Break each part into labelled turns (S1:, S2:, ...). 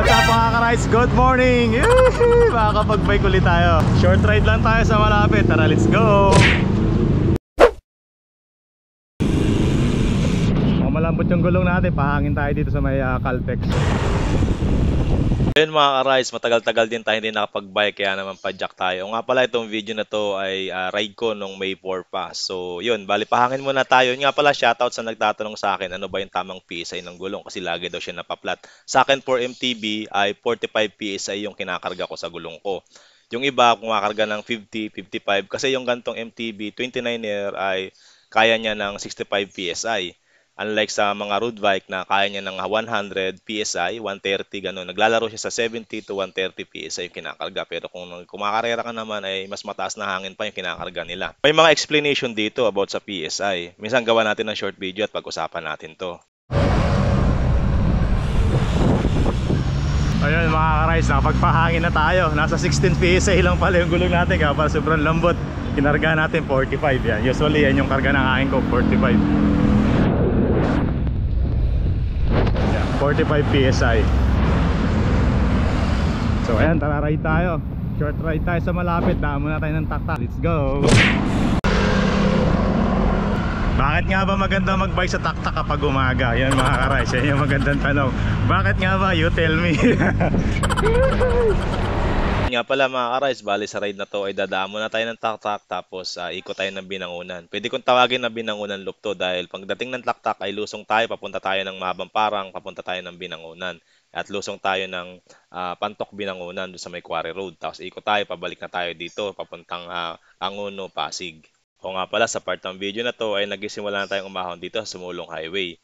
S1: What's up mga ka-rides? Good morning! Makakapag-bike ulit tayo. Short ride lang tayo sa malapit. Tara, let's go! Malambot yung gulong natin. Pahangin tayo dito sa may Caltex.
S2: Ayun mga ka-rides, matagal-tagal din tayo hindi nakapag-bike kaya naman padjak tayo. Nga pala itong video na to ay ride ko nung May 4 pa. So yun, bali pahangin muna tayo. Nga pala shoutout sa nagtatanong sa akin ano ba yung tamang PSI ng gulong kasi lagi daw siya napaplat. Sa akin for MTB ay 45 PSI yung kinakarga ko sa gulong ko. Yung iba kumakarga ng 50, 55 kasi yung gantong MTB 29er ay kaya niya ng 65 PSI. Unlike sa mga road bike na kaya niya ng 100 PSI, 130 ganun. Naglalaro siya sa 70 to 130 PSI yung kinakarga. Pero kung kumakarera ka naman ay mas mataas na hangin pa yung kinakarga nila. May mga explanation dito about sa PSI. Minsan gawa natin ng short video at pag-usapan natin to.
S1: Ayun mga ka-rides, nakapagpahangin na tayo. Nasa 16 PSI lang pala yung gulong natin kaya para sobrang lambot. Kinarga natin 45 yan. Usually yan yung karga ng hangin ko, 45. 45 PSI. So ayan, tara ride tayo. Short ride tayo sa malapit. Daan muna tayo ng taktak. Let's go. Bakit nga ba maganda mag-bike sa taktak kapag umaga? Yan mga ka-rides, yan yung magandang tanong. Bakit nga ba? You tell me.
S2: Nga pala mga ka-rides, bali sa ride na to ay dadaan muna tayo ng taktak tapos ikot tayo ng Binangunan. Pwede kong tawagin na Binangunan loop to dahil pagdating ng taktak ay lusong tayo, papunta tayo ng Mabamparang, papunta tayo ng Binangunan. At lusong tayo ng Pantok Binangunan doon sa may Quarry Road. Tapos ikot tayo, pabalik na tayo dito, papuntang Angono, Pasig. O nga pala sa part ng video na to ay nagsisimula na tayong umahon dito sa Sumulong Highway.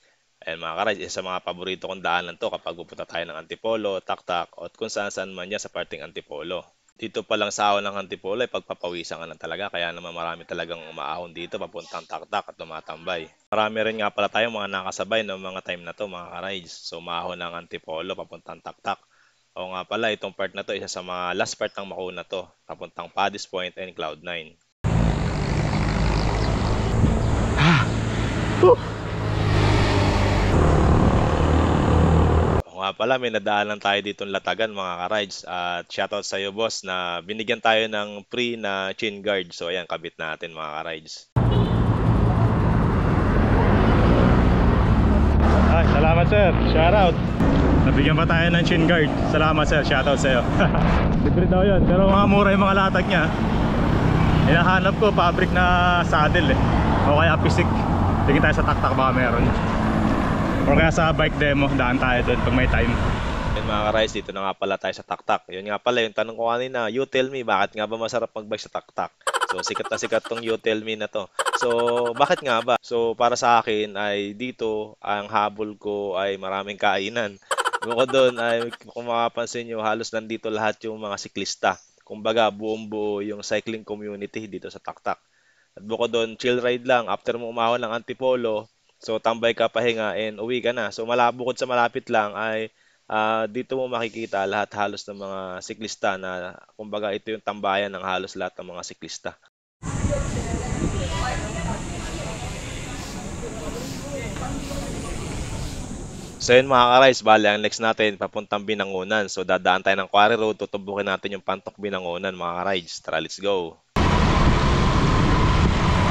S2: Ayan mga ka-rides, isa sa mga paborito kong daanan to kapag pupunta tayo ng Antipolo, Taktak, o kung saan man yan sa parting Antipolo. Dito pa lang sa ahon ng Antipolo ay pagpapawisan ka na talaga, kaya naman marami talagang umaahon dito papuntang Taktak at tumatambay. Marami rin nga pala tayong mga nakasabay ng mga time na to mga ka-rides. So maahon ng Antipolo papuntang Taktak. O nga pala itong part na to, isa sa mga last part ng Makuna to, papuntang Paddy's Point and Cloud9. Nga pala, may nadaanan tayo ditong Latagan mga ka-rides at shoutout sa iyo boss na binigyan tayo ng free na chin guard. So ayan, kabit natin mga ka-rides.
S1: Ay, salamat sir, shoutout. Nabigyan pa tayo ng chin guard. Salamat sir, shoutout sa iyo. Libre daw yun, pero mga mura yung mga latag niya. Hinahanap ko fabric na saddle o kaya pisik. Tingin tayo sa taktak baka meron. O kaya sa bike demo, daan tayo doon pag may time.
S2: Yun mga ka-rides, dito na nga pala tayo sa taktak. Yun nga pala yung tanong ko kanina, you tell me, bakit nga ba masarap mag-bike sa taktak? So sikat na sikat tong you tell me na to. So bakit nga ba? So para sa akin ay dito, ang habol ko ay maraming kainan. Bukod doon ay kung makapansin nyo, halos nandito lahat yung mga siklista. Kumbaga buong buo yung cycling community dito sa taktak. At bukod doon, chill ride lang. After mo umahon ng Antipolo, so tambay ka, pahinga, and uwi ka na. So bukod sa malapit lang ay dito mo makikita lahat halos ng mga siklista na kumbaga ito yung tambayan ng halos lahat ng mga siklista. So yun mga ka-rides, bali ang next natin papuntang Binangunan. So dadaan tayo ng Quarry Road, tutubukin natin yung Pantok Binangunan mga ka-rides. Tara, let's go!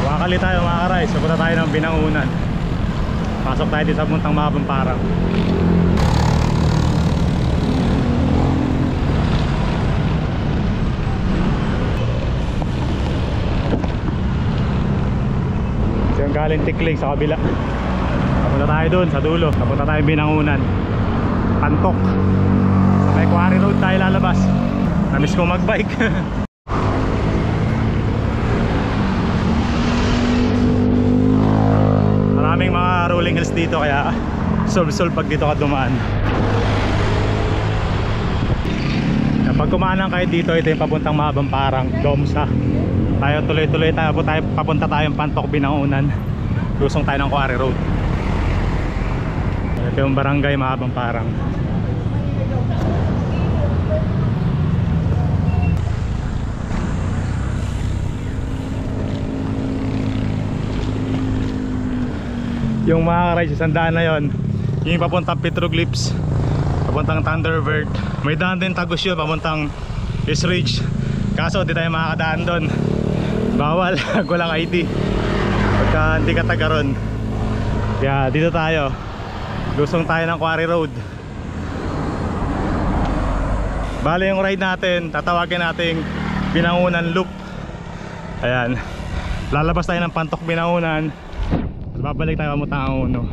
S1: Wakali tayo mga ka-rides, pupunta tayo ng Binangunan. Pasok tayo dito sa puntang Mabamparang. So yung galing Tikling sa kabila. Papunta tayo dun sa dulo. Papunta tayo Binangunan, Pantok. Sa may Quarry Road tayo lalabas. Namiss ko mag-bike. Maraming mga rolling hills dito kaya solve pag dito ka dumaan. Pag kumanan kayo dito, ito yung papuntang Mabamparang, Domsa. Tayo tuloy-tuloy tayo, papunta tayong Pantok Binangunan. Lusong tayo ng Quarry Road. Ito yung barangay Mabamparang. Yung mga ka-rides, isang daan na yun, yung papuntang Petroglyphs. papuntang Thunderbird. May daan din Tagus yun, papuntang East Ridge. Kaso di tayo makakadaan doon. Bawal, walang ID pagka hindi ka taga ron. Kaya dito tayo, lusong tayo ng Quarry Road. Bale yung ride natin, tatawagin nating Binangunan Loop. Ayan, lalabas tayo ng Pantok Binangunan, babalik tayo papuntang Angono.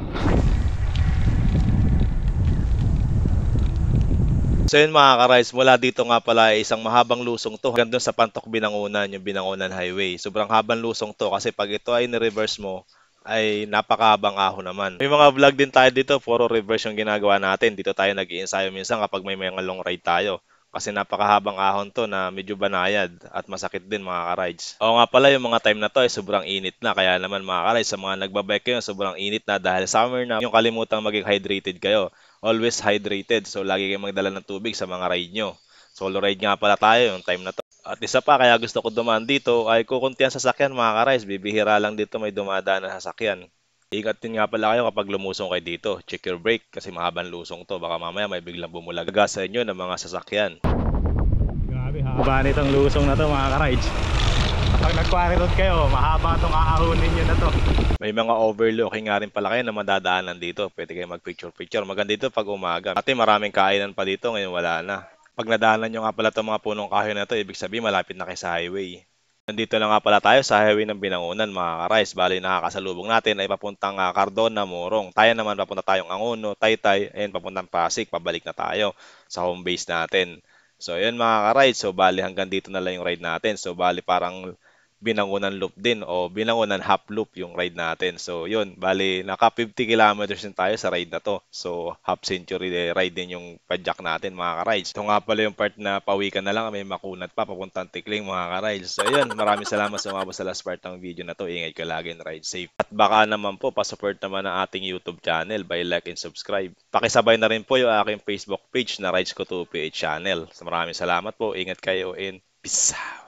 S2: So yun mga ka-rides, mula dito nga pala ay isang mahabang lusong to hanggang dun sa Pantok Binangunan, yung Binangunan Highway. Sobrang habang lusong to kasi pag ito ay ni-reverse mo ay napakahabang ahon naman. May mga vlog din tayo dito, puro reverse yung ginagawa natin. Dito tayo nag-iensayo minsan kapag may mga long ride tayo. Kasi napakahabang ahon to na medyo banayad at masakit din mga ka-rides. Oo nga pala, yung mga time na to ay sobrang init na. Kaya naman mga ka-rides, sa mga nagbabike kayo, sobrang init na dahil summer na. Yung kalimutang maging hydrated kayo. Always hydrated. So lagi kayong magdala ng tubig sa mga ride nyo. Solo ride nga pala tayo yung time na to. At isa pa, kaya gusto ko dumaan dito ay kukunti ang sasakyan mga ka-rides. Bibihira lang dito may dumadaan na sasakyan. Ingat din nga pala kayo kapag lumusong kayo dito. Check your brake kasi mahabang lusong to. Baka mamaya may biglang bumulaga sa inyo ng mga sasakyan.
S1: Grabe, haba nitong lusong na to mga ka-rides. Pag nag-quarry road kayo, mahaba itong aahunin nyo na to.
S2: May mga overlooking nga rin pala kayo na madadaanan dito. Pwede kayo mag-picture-picture. Maganda dito pag umaga. Dati maraming kainan pa dito, ngayon wala na. Pag nadaanan nyo nga pala itong mga punong kahoy na to, ibig sabihin malapit na kayo sa highway. Nandito na nga pala tayo sa highway ng Binangunan mga ka-rides. Bali nakakasalubong natin ay papuntang Cardona, Morong. Tayo naman papunta tayong Angono, Taytay, and papuntang Pasig. Pabalik na tayo sa home base natin. So yun mga ka-rides. So bali hanggang dito na lang yung ride natin. So bali parang Binangunan Loop din o Binangunan Half Loop yung ride natin. So yun, bali naka 50 kilometers din tayo sa ride na to. So half century ride din yung padjak natin mga ka-rides. Ito nga pala yung part na pawikan na lang, may makunat pa papuntang Tikling mga ka-rides. So yun, maraming salamat sa umabot sa last part ng video na to. Ingat ka lagi and ride safe. At baka naman po, pasupport naman ang ating YouTube channel by like and subscribe. Pakisabay na rin po yung aking Facebook page na Rides Ko 2PH channel. So maraming salamat po, ingat kayo and peace out.